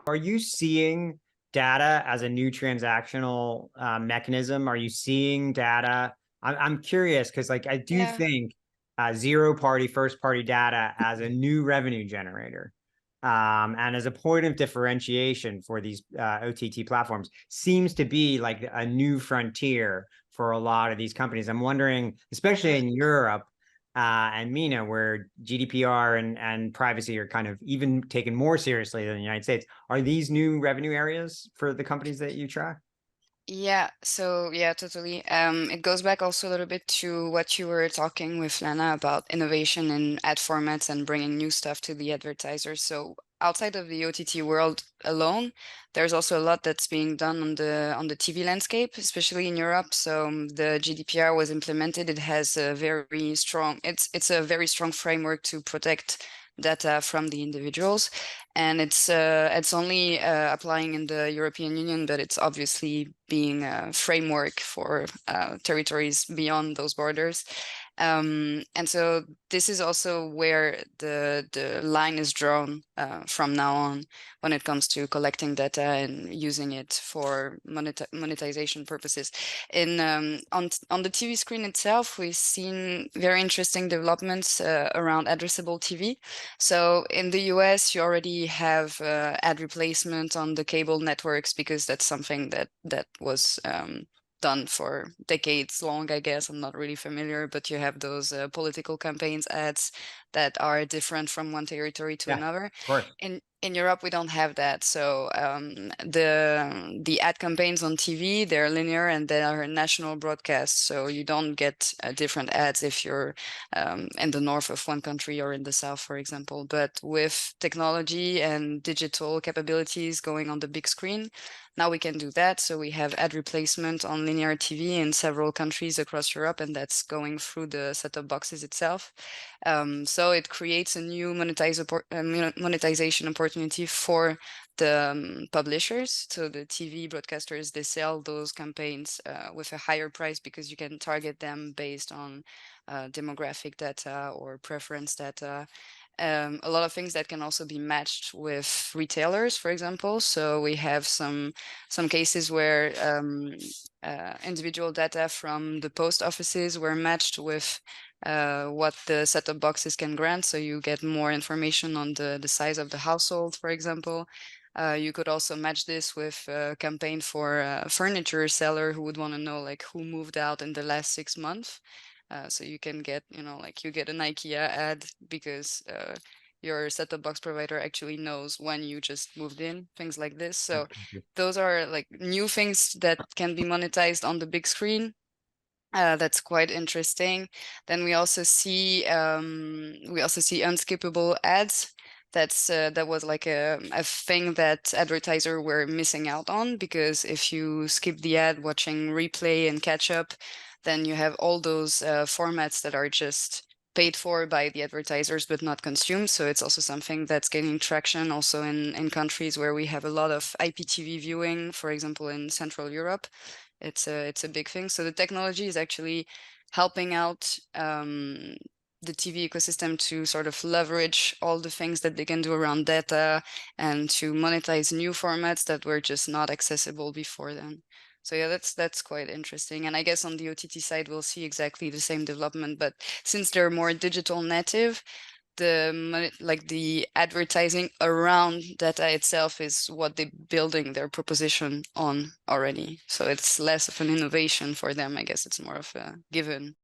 Are you seeing data as a new transactional mechanism? Are you seeing data? I'm curious because, like, I do Yeah. think zero party, first party data as a new revenue generator and as a point of differentiation for these OTT platforms seems to be like a new frontier for a lot of these companies. I'm wondering, especially Yeah. in Europe, and MENA, where GDPR and privacy are kind of even taken more seriously than the United States. Are these new revenue areas for the companies that you track? Yeah, so yeah, totally. It goes back also a little bit to what you were talking with Lana about innovation in ad formats and bringing new stuff to the advertisers. So outside of the OTT world alone, there's also a lot that's being done on the TV landscape, especially in Europe. So the GDPR was implemented. It has a very strong, it's a very strong framework to protect data from the individuals, and it's only applying in the European Union, but it's obviously being a framework for territories beyond those borders. And so this is also where the line is drawn from now on when it comes to collecting data and using it for monetization purposes. In on the TV screen itself, we've seen very interesting developments around addressable TV. So in the US, you already have ad replacement on the cable networks because that's something that was done for decades long, I guess. I'm not really familiar, but you have those political campaigns ads that are different from one territory to Yeah, of another. course. In Europe, we don't have that. So the ad campaigns on TV, they're linear and they are national broadcast. So you don't get different ads if you're in the north of one country or in the south, for example. But with technology and digital capabilities going on the big screen, now we can do that. So we have ad replacement on linear TV in several countries across Europe, and that's going through the set-top boxes itself. So it creates a new monetization opportunity for the publishers. So the TV broadcasters, they sell those campaigns with a higher price because you can target them based on demographic data or preference data. A lot of things that can also be matched with retailers, for example. So we have some cases where individual data from the post offices were matched with what the set-top boxes can grant. So you get more information on the size of the household, for example. You could also match this with a campaign for a furniture seller who would want to know like who moved out in the last 6 months. So you can get, like you get an IKEA ad because your set-top box provider actually knows when you just moved in, things like this. So those are like new things that can be monetized on the big screen. That's quite interesting. Then we also see unskippable ads. That was like a thing that advertiser were missing out on, because if you skip the ad watching replay and catch up, then you have all those formats that are just paid for by the advertisers but not consumed. So it's also something that's gaining traction also in countries where we have a lot of IPTV viewing, for example, in Central Europe. It's a big thing. So the technology is actually helping out the TV ecosystem to sort of leverage all the things that they can do around data and to monetize new formats that were just not accessible before then. So yeah, that's quite interesting. And I guess on the OTT side, we'll see exactly the same development. But since they're more digital native, the advertising around data itself is what they're building their proposition on already. So it's less of an innovation for them. I guess it's more of a given.